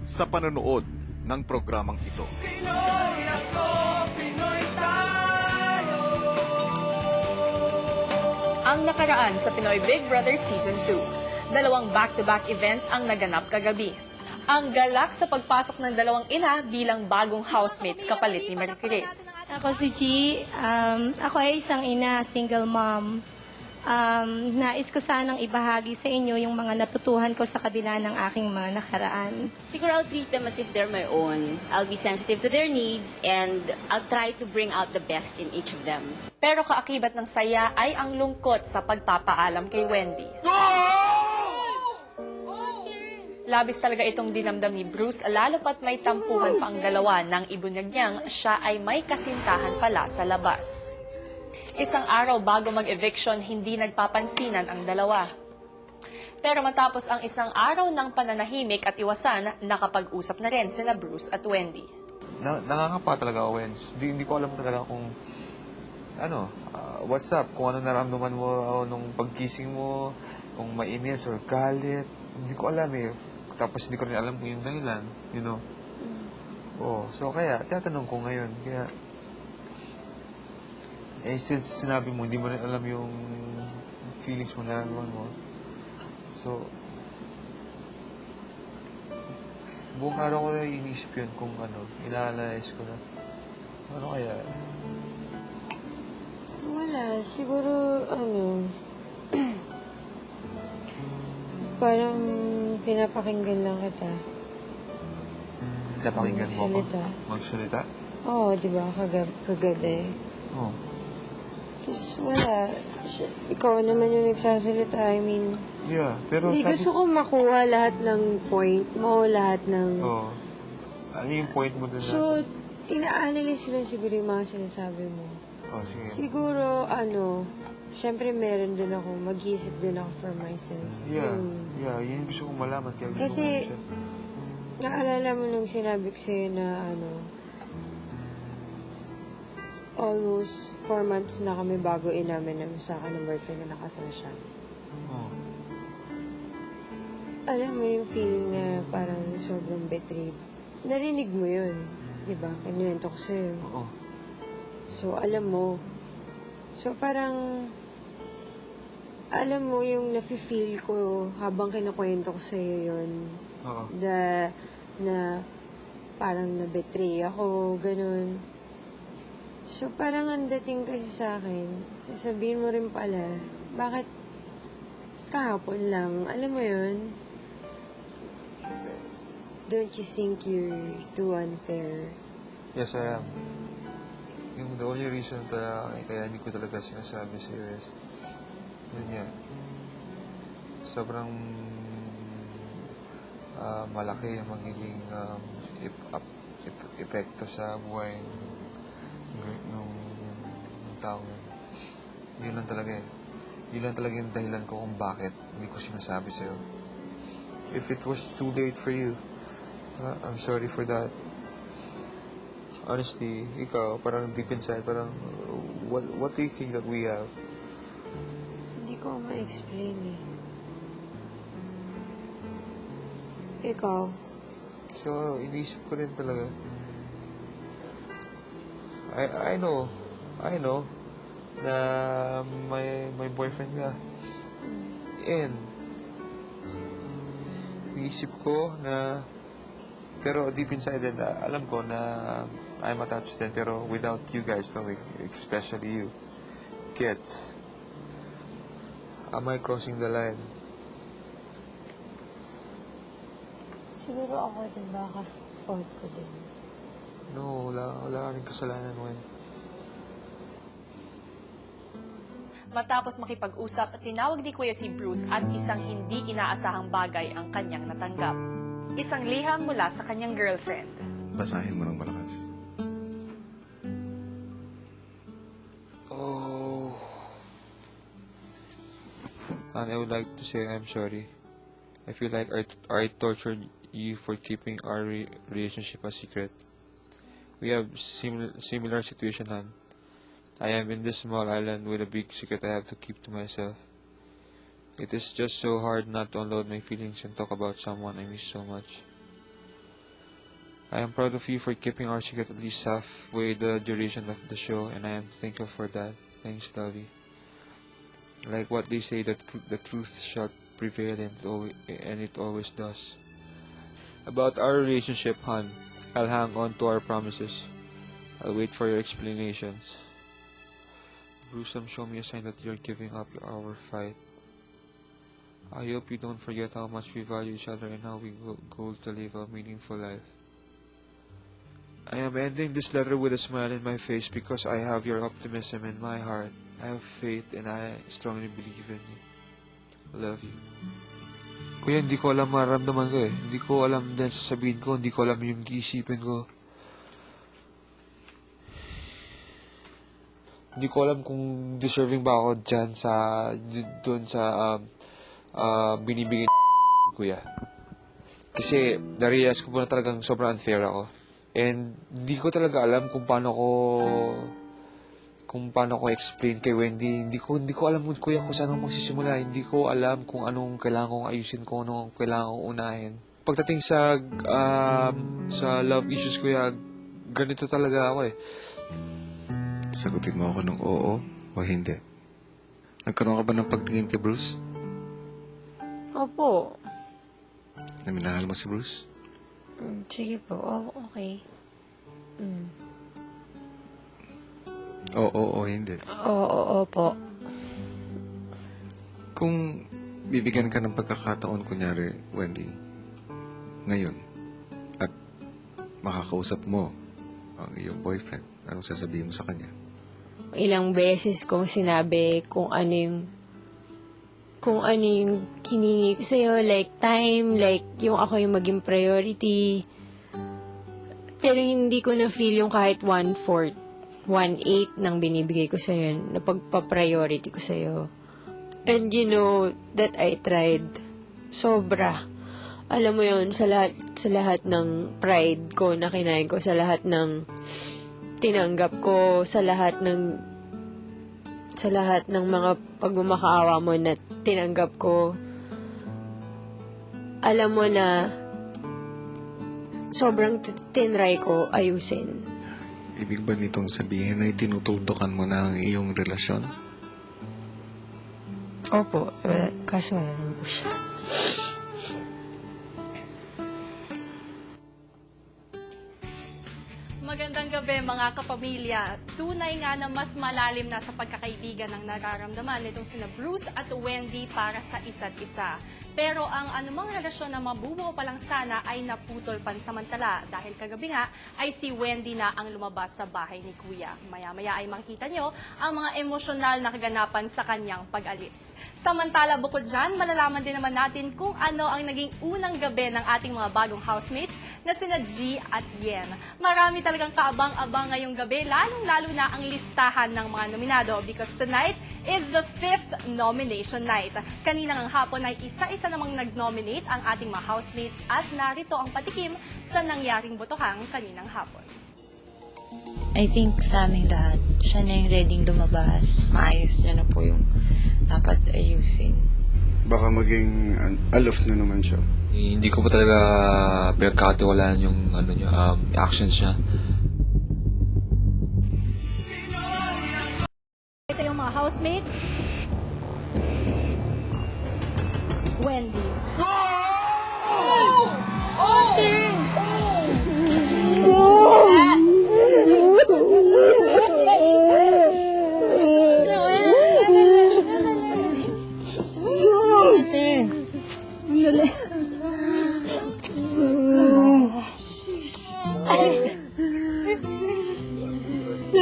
sa panonood ng programang ito. Pinoy ako, Pinoy tayo. Ang nakaraan sa Pinoy Big Brother Season 2. Dalawang back-to-back events ang naganap kagabi. Ang galak sa pagpasok ng dalawang ina bilang bagong housemates kapalit ni Marie Chris. Ako si G. Ako ay isang ina, single mom. Nais ko sanang ibahagi sa inyo yung mga natutuhan ko sa kabila ng aking mga nakaraan. Siguro I'll treat them as if they're my own. I'll be sensitive to their needs and I'll try to bring out the best in each of them. Pero kaakibat ng saya ay ang lungkot sa pagpapaalam kay Wendy. Labis talaga itong dinamdam ni Bruce, lalo pat may tampuhan pa ang dalawa nang ibunyag niyang siya ay may kasintahan pala sa labas. Isang araw bago mag-eviction, hindi nagpapansinan ang dalawa. Pero matapos ang isang araw ng pananahimik at iwasan, nakapag-usap na rin sina Bruce at Wendy. Nakakapa talaga, Wens. Hindi ko alam talaga kung, what's up, kung ano naramdaman mo nung pagkising mo, kung mainis or galit. Hindi ko alam eh. Tapos hindi ko rin alam kung yung dahilan, you know. So kaya, tinatanong ko ngayon, kaya, since sinabi mo, hindi mo rin alam yung feelings mo, nararamdaman mo. So, buong araw ko na inisip yun kung ina-analyze ko na. Ano kaya? Wala, siguro, parang pinapakinggan lang kita. Napakinggan mo ako? Magsalita. Magsalita? Oo, di ba? Kagabi. Oo. Tapos wala. Ikaw naman yung nagsasalita. I mean, Yeah, pero gusto ko makuha lahat ng point mo, lahat ng... Oo. Ano yung point mo doon? So, ina-analyze ko lang siguro yung mga sinasabi mo. Sige. Siguro, syempre meron din ako, mag-iisip din ako for myself. Yeah, yun yung gusto kong malaman. Kaya gusto Kasi, ko siya. naalala mo nung sinabi ko sa'yo na, almost 4 months na kami bago inamin namin sa akin ng boyfriend na nakasal siya. Oo. Alam mo yung feeling na parang sobrang betrayed. Narinig mo yun, di ba? Kinuwento ko sa'yo. Oo. So, alam mo. So, parang, alam mo yung nafe-feel ko habang kinukwento ko sa'yo yun. Oo. Na parang na-betray ako, ganun. So, parang ang dating kasi sa akin, sabihin mo rin pala, bakit kahapon lang, alam mo yun? Don't you think you're too unfair? Yes, I am. Yung the only reason kaya hindi ko talaga sinasabi sa iyo is, yun yan. Sobrang malaki yung magiging epekto sa buhay nung taong yun. Yun lang talaga eh. Yun lang talaga yung dahilan ko kung bakit hindi ko sinasabi sa'yo. If it was too late for you, I'm sorry for that. Honestly, ikaw, parang deep inside, parang, what do you think that we have? Hindi ko ma-explain eh. Ikaw? So, inisip ko rin talaga. I know na may boyfriend ka. And inisip ko na, pero deep inside din, alam ko na I'm attached din, pero without you guys knowing, especially you, kids, am I crossing the line? Siguro ako din, baka fault ko din. No, wala ka rin kasalanan, Wen. Matapos makipag-usap, tinawag ni Kuya si Bruce at isang hindi inaasahang bagay ang kanyang natanggap. Isang liham mula sa kanyang girlfriend. Basahin mo ng malakas. Oh. And I would like to say I'm sorry. I feel like I tortured you for keeping our relationship a secret. We have similar situation, Han. I am in this small island with a big secret I have to keep to myself. It is just so hard not to unload my feelings and talk about someone I miss so much. I am proud of you for keeping our secret at least halfway the duration of the show, and I am thankful for that. Thanks, Lovey. Like what they say, the truth shall prevail, and it always does. About our relationship, hon, I'll hang on to our promises. I'll wait for your explanations. Bruce, show me a sign that you're giving up our fight. I hope you don't forget how much we value each other and how we go to live a meaningful life. I am ending this letter with a smile in my face because I have your optimism in my heart. I have faith and I strongly believe in you. Love you. Kuya, hindi ko alam mararamdaman ko eh. Hindi ko alam din sasabihin ko. Hindi ko alam yung iisipin ko. Hindi ko alam kung deserving ba ako dyan doon sa binibigay ni Kuya. Kasi narealize ko po na talagang sobrang unfair ako. And hindi ko talaga alam kung paano ko explain kay Wendy. Hindi ko alam Kuya kung saan ako magsisimula. Hindi ko alam kung anong kailangan kong ayusin, kung anong kailangan kong unahin. Pagdating sa love issues, Kuya, ganito talaga ako eh. Sagutin mo ako ng oo o hindi. Nagkaroon ka ba ng pagtingin kay Bruce? Opo. Naminahal mo si Bruce? Sige po. Okay. Oo o hindi. Oo po. Kung bibigyan ka ng pagkakataon, kunyari, Wendy, ngayon, at makakausap mo ang iyong boyfriend, anong sasabihin mo sa kanya? Ilang beses kong sinabi kung ano yung hiningi ko sa'yo, like time, like yung ako yung maging priority. Pero hindi ko na-feel yung kahit 1/4, 1/8 ng binibigay ko sa'yo, na pagpa-priority ko sa'yo. And you know that I tried. Sobra. Alam mo yun, sa lahat ng pride ko na kinain ko, sa lahat ng tinanggap ko, sa lahat ng mga pagmamakaawa mo na tinanggap ko, alam mo na sobrang tinry ko ayusin. Ibig ba nitong sabihin ay tinutuldukan mo na ang iyong relasyon? Opo, kaso naman po siya. Magandang gabi mga kapamilya. Tunay nga na mas malalim na sa pagkakaibigan ng nararamdaman nitong sina Bruce at Wendy para sa isa't isa. Pero ang anumang relasyon na mabubuo pa lang sana ay naputol pansamantala dahil kagabi nga ay si Wendy na ang lumabas sa bahay ni Kuya. Maya-maya ay makita nyo ang mga emosyonal na kaganapan sa kanyang pag-alis. Samantala bukod dyan, malalaman din naman natin kung ano ang naging unang gabi ng ating mga bagong housemates na sina G at Yen. Marami talagang kaabang-abang ngayong gabi, lalong-lalo na ang listahan ng mga nominado because tonight is the 5th nomination night. Kaninang hapon ay isa-isa namang nag-nominate ang ating mga housemates at narito ang patikim sa nangyaring botohang kaninang hapon. I think sa aming lahat, siya na yung ready lumabas. Maayos niya na po yung dapat ayusin. Baka maging alof na naman siya. Hindi ko pa talaga pinagkakatiwalaan yung actions niya. Sa iyong mga housemates, Wendy. Ate,